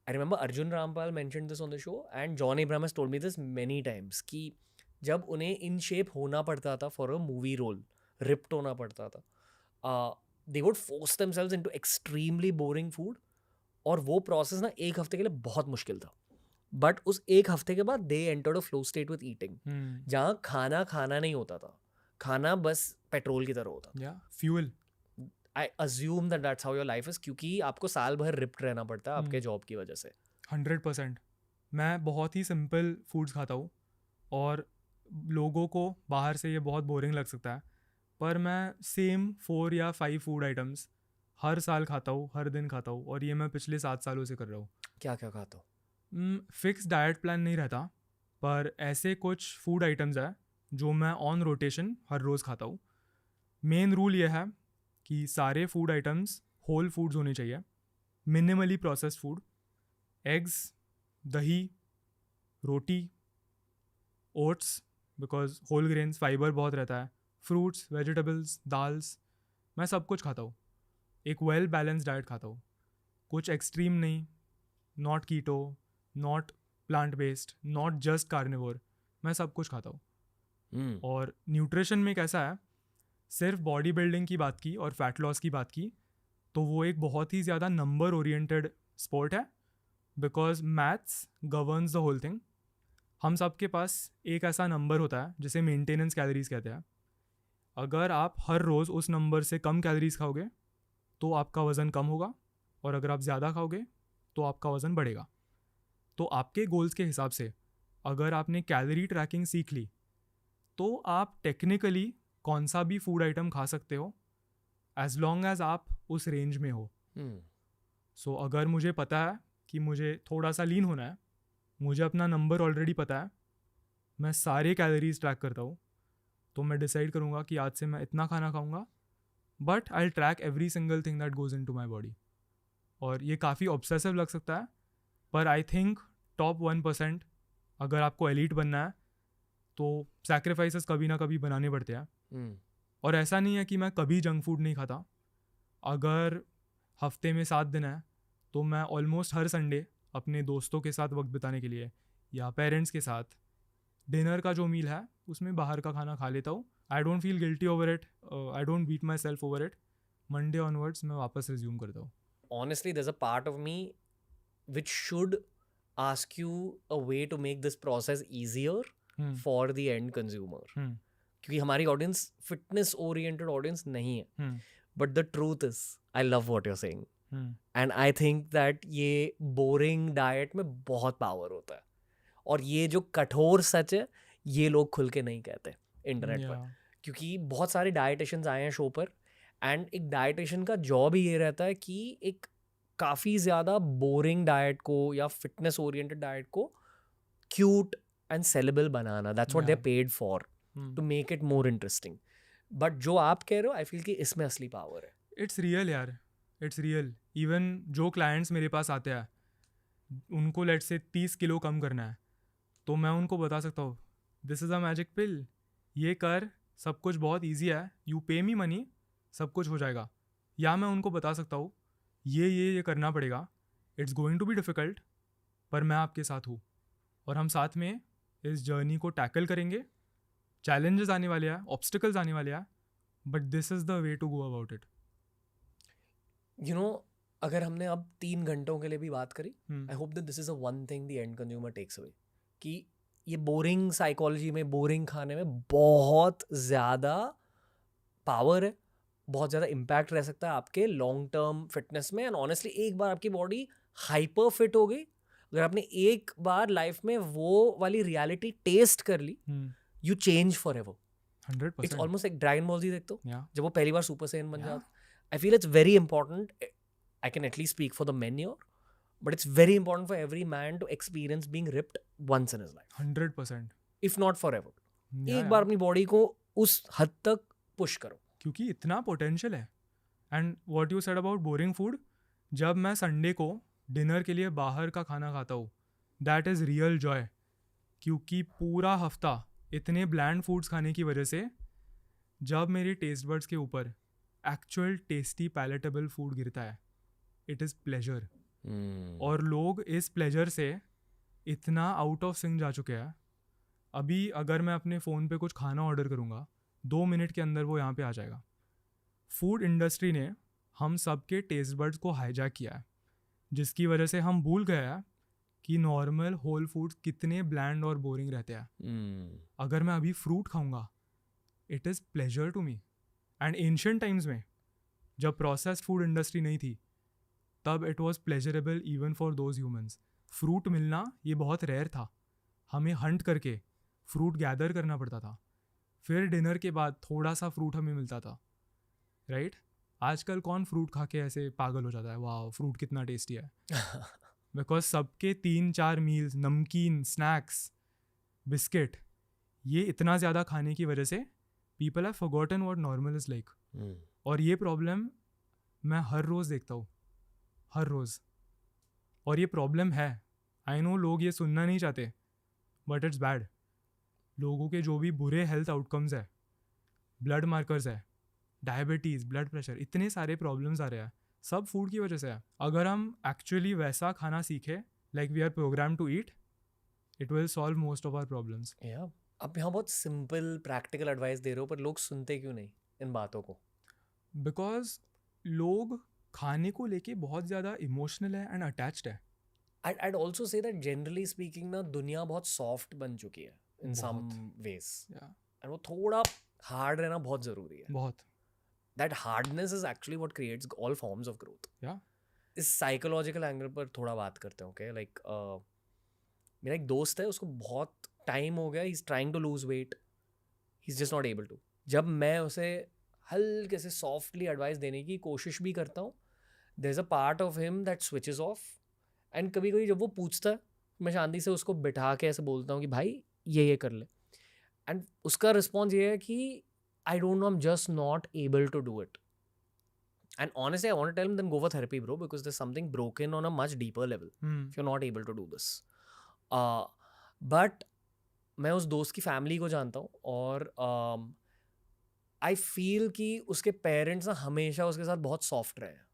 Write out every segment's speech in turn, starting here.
I remember Arjun Rampal mentioned this on the show and John Abraham has told me this many times कि जब उन्हें in shape होना पड़ता था for a movie role, ripped होना पड़ता था, they would force themselves into extremely boring food और वो प्रोसेस ना एक हफ्ते के लिए बहुत मुश्किल था. बट उस एक हफ्ते के बाद they entered a flow state with eating, जहाँ खाना खाना नहीं होता था, खाना बस पेट्रोल की तरह होता था. Fuel. I assume that that's how your life is, क्योंकि आपको साल भर रिप्ट रहना पड़ता है आपके जॉब की वजह से. 100%. मैं बहुत ही सिंपल फूड्स खाता हूँ और लोगों को बाहर से ये बहुत बोरिंग लग सकता है, पर मैं सेम 4 या 5 फूड आइटम्स हर साल खाता हूँ, हर दिन खाता हूँ, और ये मैं पिछले 7 सालों से कर रहा हूँ. क्या क्या खाता हूँ? फिक्स डाइट प्लान नहीं रहता, पर ऐसे कुछ फूड आइटम्स है जो मैं ऑन रोटेशन हर रोज़ खाता हूँ. मेन रूल ये है कि सारे फूड आइटम्स होल फूड्स होने चाहिए, मिनिमली प्रोसेस्ड फूड, एग्स, दही, रोटी, oats because whole grains, fibre बहुत रहता है, फ्रूट्स, वेजिटेबल्स, दाल्स, मैं सब कुछ खाता हूँ. एक वेल बैलेंस डाइट खाता हूँ, कुछ एक्सट्रीम नहीं, not keto, not plant based, not just carnivore, मैं सब कुछ खाता हूँ. और न्यूट्रिशन में कैसा है, सिर्फ बॉडी बिल्डिंग की बात की और फैट लॉस की बात की तो वो एक बहुत ही ज़्यादा नंबर ओरिएंटेड स्पोर्ट है, because maths governs the whole thing. हम सब के पास एक ऐसा नंबर होता है जिसे मेंटेनेंस कैलोरीज कहते हैं. अगर आप हर रोज़ उस नंबर से कम कैलोरीज खाओगे तो आपका वज़न कम होगा, और अगर आप ज़्यादा खाओगे तो आपका वज़न बढ़ेगा. तो आपके गोल्स के हिसाब से अगर आपने कैलोरी ट्रैकिंग सीख ली तो आप टेक्निकली कौन सा भी फूड आइटम खा सकते हो एज लॉन्ग एज आप उस रेंज में हो. सो अगर मुझे पता है कि मुझे थोड़ा सा लीन होना है, मुझे अपना नंबर ऑलरेडी पता है, मैं सारे कैलोरीज ट्रैक करता हूँ, तो मैं डिसाइड करूँगा कि आज से मैं इतना खाना खाऊँगा, but I track every single thing that goes into my body. और ये काफ़ी ऑब्सेसिव लग सकता है, पर आई थिंक टॉप 1%, अगर आपको एलीट बनना है तो सैक्रिफाइसेस कभी ना कभी बनाने पड़ते हैं. और ऐसा नहीं है कि मैं कभी जंक फूड नहीं खाता. अगर हफ्ते में 7 दिन है तो मैं ऑलमोस्ट हर संडे अपने दोस्तों के साथ वक्त बिताने के लिए या पेरेंट्स के साथ डिनर का जो मील है उसमें बाहर का खाना खा लेता हूँ. I don't feel guilty over it, I don't beat myself over it. Monday onwards मैं वापस रिज्यूम करता हूँ. Honestly, there's a part of me which should ask you a way to make this process easier for the end consumer. क्योंकि हमारी audience fitness oriented audience नहीं है. But the truth is I love what you are saying, and I think that ये boring diet में बहुत power होता है. और ये जो कठोर सच है ये लोग खुल के नहीं कहते इंटरनेट पर, क्योंकि बहुत सारे डाइटिशियंस आए हैं शो पर, एंड एक डाइटिशियन का जॉब ही ये रहता है कि एक काफ़ी ज़्यादा बोरिंग डाइट को या फिटनेस ओरिएंटेड डाइट को क्यूट एंड सेलेबल बनाना. That's what they are paid for, to make it more interesting. But जो आप कह रहे हो आई फील कि इसमें असली पावर है. इट्स रियल यार, इट्स रियल. इवन जो क्लाइंट्स मेरे पास आते हैं उनको लेट से 30 किलो कम करना है, तो मैं उनको बता सकता हूँ दिस इज़ अ मैजिक पिल, ये कर, सब कुछ बहुत ईजी है, यू पे मी मनी, सब कुछ हो जाएगा. या मैं उनको बता सकता हूँ ये करना पड़ेगा, it's going to be difficult, पर मैं आपके साथ हूँ और हम साथ में इस जर्नी को टैकल करेंगे. चैलेंजेस आने वाले हैं, ऑब्स्टिकल्स आने वाले हैं, but this is the way to go about it. You know, अगर हमने अब 3 घंटों के लिए भी बात करी, I hope that this is a one thing the end consumer takes away, कि ये बोरिंग साइकोलॉजी में, बोरिंग खाने में बहुत ज़्यादा पावर है, बहुत ज़्यादा इम्पैक्ट रह सकता है आपके लॉन्ग टर्म फिटनेस में. एंड ऑनेस्टली एक बार आपकी बॉडी हाइपर फिट हो गई, अगर आपने एक बार लाइफ में वो वाली रियलिटी टेस्ट कर ली, you change for ever. 100%. It's almost एक ड्रैगन बॉल जी देखते हो, जब वो पहली बार सुपर सैयन बन जाता. I feel it's very important. I can at least speak for the men here, but it's very important for every man to experience being ripped once in his life. 100%. If not forever. एक बार अपनी body को उस हद तक push करो, क्योंकि इतना potential है. And what you said about boring food, जब मैं संडे को डिनर के लिए बाहर का खाना खाता हूँ, दैट इज़ रियल जॉय. क्योंकि पूरा हफ्ता इतने ब्लैंड फूड्स खाने की वजह से जब मेरी टेस्ट बड्स के ऊपर एक्चुअल टेस्टी पैलेटेबल फूड गिरता है, इट इज़ प्लेजर. और लोग इस प्लेजर से इतना आउट ऑफ सिंक जा चुके हैं. अभी अगर मैं अपने फ़ोन पे कुछ खाना ऑर्डर करूँगा 2 मिनट के अंदर वो यहाँ पे आ जाएगा. फूड इंडस्ट्री ने हम सब के टेस्ट बड्स को हाईजैक किया है, जिसकी वजह से हम भूल गए हैं कि नॉर्मल होल फूड्स कितने ब्लैंड और बोरिंग रहते हैं. अगर मैं अभी फ्रूट खाऊंगा, it is pleasure to me. And ancient times में जब प्रोसेस्ड फूड इंडस्ट्री नहीं थी, तब it was pleasurable even for those humans. Fruit मिलना ये बहुत रेयर था. हमें हंट करके फ्रूट गैदर करना पड़ता था. फिर डिनर के बाद थोड़ा सा फ्रूट हमें मिलता था, राइट? आजकल कौन फ्रूट खा के ऐसे पागल हो जाता है, वाह फ्रूट कितना टेस्टी है. बिकॉज सबके 3-4 मील्स, नमकीन, स्नैक्स, बिस्किट, ये इतना ज़्यादा खाने की वजह से people have forgotten what normal is like. और ये प्रॉब्लम मैं हर रोज़ देखता हूँ, हर रोज़. और ये प्रॉब्लम है. आई नो लोग ये सुनना नहीं चाहते, बट इट्स बैड. लोगों के जो भी बुरे हेल्थ आउटकम्स है, ब्लड मार्कर्स है, डायबिटीज़, ब्लड प्रेशर, इतने सारे प्रॉब्लम्स आ रहे हैं, सब फूड की वजह से है. अगर हम एक्चुअली वैसा खाना सीखे like we are program to eat, it will solve most of our problems. आप यहाँ बहुत सिंपल प्रैक्टिकल एडवाइस दे रहे हो, पर लोग सुनते क्यों नहीं इन बातों को? बिकॉज लोग खाने को लेके बहुत ज़्यादा इमोशनल है एंड अटैच्ड है. I'd also say that generally speaking ना दुनिया बहुत सॉफ्ट बन चुकी है in some ways. And वो थोड़ा हार्ड रहना बहुत ज़रूरी है. बहुत. That hardness is actually what creates all forms of growth. इस साइकोलॉजिकल एंगल पर थोड़ा बात करते हैं. ओके, लाइक मेरा एक दोस्त है, उसको बहुत टाइम हो गया, he is trying to lose weight, he is just not able to. जब मैं उसे हल्के से सॉफ्टली एडवाइस देने की कोशिश भी करता हूँ, there is a part of him that switches off. And कभी कभी जब वो पूछता है, मैं शांति से उसको बिठा के ऐसे बोलता हूँ कि भाई ये कर ले. एंड उसका रिस्पॉन्स ये है कि I don't know, I am just not able to do it. And honestly, I want to tell him, then go for therapy, bro, because there's something broken on a much deeper level if you're not able to do this. But मैं उस दोस्त की family को जानता हूँ, और I feel कि उसके पेरेंट्स ना हमेशा उसके साथ बहुत सॉफ्ट रहे हैं.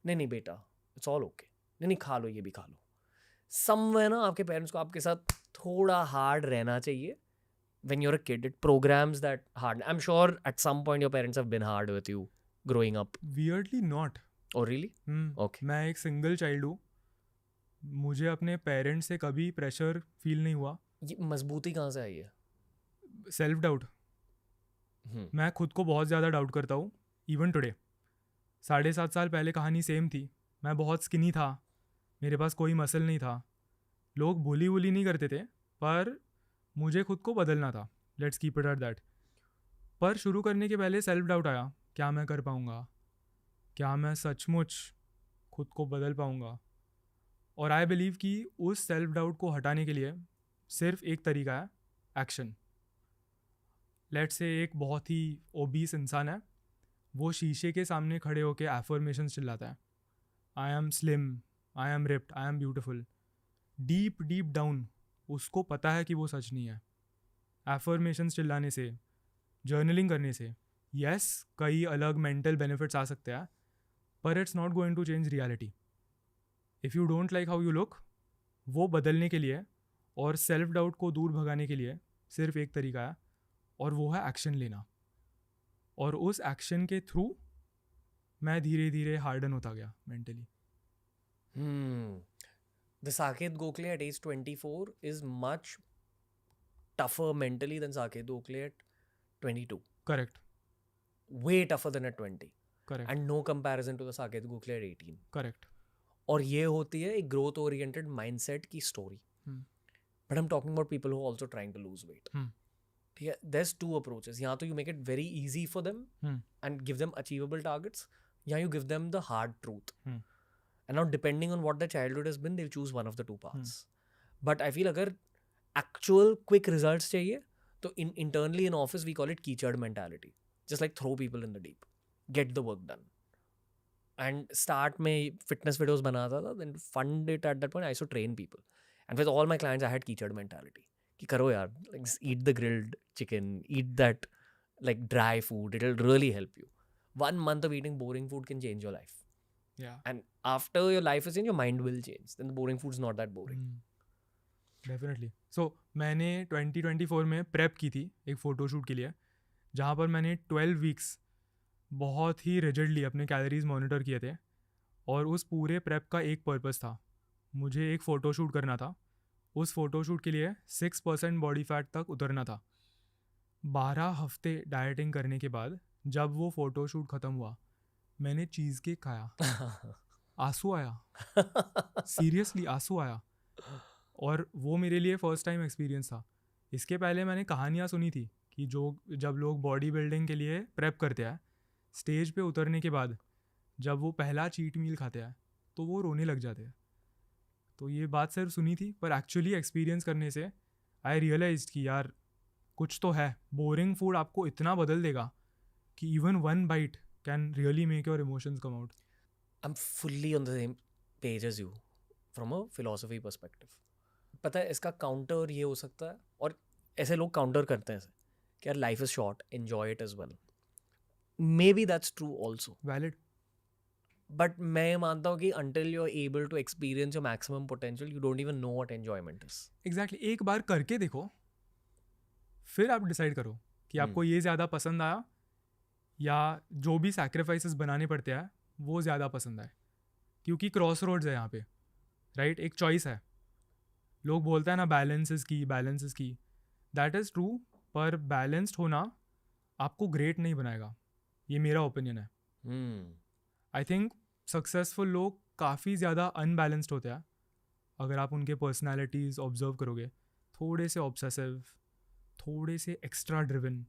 नहीं बेटा, इट्स ऑल ओके, नहीं खा लो, ये भी खा लो. समवेयर ना आपके पेरेंट्स को आपके साथ थोड़ा हार्ड रहना चाहिए. When you're a kid, it programs that hard. I'm sure at some point your parents have been hard with you growing up. Weirdly not. Oh really? Okay. मैं एक सिंगल चाइल्ड हूँ. मुझे अपने पेरेंट्स से कभी pressure feel नहीं हुआ. ये मजबूती कहाँ से आई है? Self doubt. मैं खुद को बहुत ज़्यादा डाउट करता हूँ. इवन टुडे 7.5 साल पहले कहानी सेम थी. मैं बहुत स्किनी था, मेरे पास कोई मसल नहीं था. लोग बुली नहीं करते थे, पर मुझे खुद को बदलना था. Let's keep it at that. पर शुरू करने के पहले सेल्फ डाउट आया, क्या मैं कर पाऊँगा, क्या मैं सचमुच खुद को बदल पाऊँगा. और आई बिलीव कि उस सेल्फ डाउट को हटाने के लिए सिर्फ एक तरीका है, एक्शन. लेट्स से एक बहुत ही ओबीस इंसान है, वो शीशे के सामने खड़े होकर एफर्मेशंस चिल्लाता है, I am slim, I am ripped, I am beautiful. Deep down उसको पता है कि वो सच नहीं है. एफर्मेशंस चिल्लाने से, जर्नलिंग करने से, यस कई अलग मेंटल बेनिफिट्स आ सकते हैं, पर it's not going to change reality. If you don't like how you look, वो बदलने के लिए और सेल्फ डाउट को दूर भगाने के लिए सिर्फ एक तरीका है, और वो है एक्शन लेना. और उस एक्शन के थ्रू मैं धीरे धीरे हार्डन होता गया mentally. The Saket Gokhale at age 24 is much tougher mentally than Saket Gokhale at 22. Correct. Way tougher than at 20. Correct. And no comparison to the Saket Gokhale at 18. Correct. और ये होती है एक growth oriented mindset की story. But I'm talking about people who are also trying to lose weight. ठीक है, there's two approaches. यहाँ तो you make it very easy for them and give them achievable targets. या you give them the hard truth. And now depending on what their childhood has been, they'll choose one of the two paths. But I feel अगर actual quick results चाहिए, तो internally in office we call it कीचड़ mentality. Just like throw people in the deep. Get the work done. And start में fitness videos बनाता था, then fund it at that point. I used to train people. And with all my clients, I had कीचड़ mentality. कि करो यार, like eat the grilled chicken, eat that like dry food. It'll really help you. 1 month of eating boring food can change your life. Yeah. And after your life is changed, your mind will change. Then the boring food's not that boring. Definitely. So मैंने 2024 में prep की थी एक photoshoot के लिए, जहाँ पर मैंने 12 वीक्स बहुत ही रिजिडली अपने कैलोरीज मॉनिटर किए थे. और उस पूरे प्रेप का एक पर्पस था, मुझे एक फ़ोटोशूट करना था. उस फ़ोटोशूट के लिए 6% बॉडी फैट तक उतरना था. 12 हफ्ते डाइटिंग करने के बाद जब वो फ़ोटोशूट ख़त्म हुआ, मैंने चीज़ केक खाया. आंसू आया, सीरियसली आंसू आया. और वो मेरे लिए फ़र्स्ट टाइम एक्सपीरियंस था. इसके पहले मैंने कहानियाँ सुनी थी कि जब लोग बॉडी बिल्डिंग के लिए प्रेप करते हैं, स्टेज पे उतरने के बाद जब वो पहला चीट मील खाते हैं तो वो रोने लग जाते हैं. तो ये बात सिर्फ सुनी थी, पर एक्चुअली एक्सपीरियंस करने से आई रियलाइज्ड कि यार कुछ तो है. बोरिंग फूड आपको इतना बदल देगा कि even one byte can really make your emotions come out. I'm fully on the same page as you from a philosophy perspective. पता है इसका काउंटर ये हो सकता है, और ऐसे लोग काउंटर करते हैं कि यार life is short, enjoy it as well. Maybe that's true also, valid. But मैं मानता हूँ कि until you're able to experience your maximum potential, you don't even know what enjoyment is. Exactly. एक बार करके देखो, फिर आप डिसाइड करो कि आपको ये ज़्यादा पसंद आया या जो भी सैक्रिफाइसेस बनाने पड़ते हैं वो ज़्यादा पसंद आए. क्योंकि क्रॉस रोड्स है यहाँ पे, राइट? एक चॉइस है. लोग बोलते हैं ना बैलेंस इज़ की. दैट इज़ ट्रू, पर बैलेंस्ड होना आपको ग्रेट नहीं बनाएगा. ये मेरा ओपिनियन है. आई थिंक सक्सेसफुल लोग काफ़ी ज़्यादा अनबैलेंस्ड होते हैं. अगर आप उनके पर्सनैलिटीज़ ऑब्जर्व करोगे, थोड़े से ऑब्सेसिव, थोड़े से एक्स्ट्रा ड्रिवन,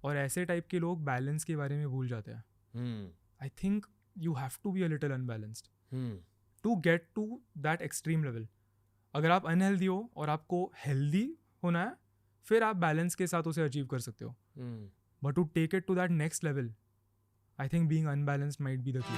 और ऐसे टाइप के लोग बैलेंस के बारे में भूल जाते हैं. I think you have to be a little unbalanced to get to that extreme level. अगर आप अनहेल्दी हो और आपको हेल्दी होना है, फिर आप बैलेंस के साथ उसे अचीव कर सकते हो. But to take it to that next level, I think being unbalanced might be the key.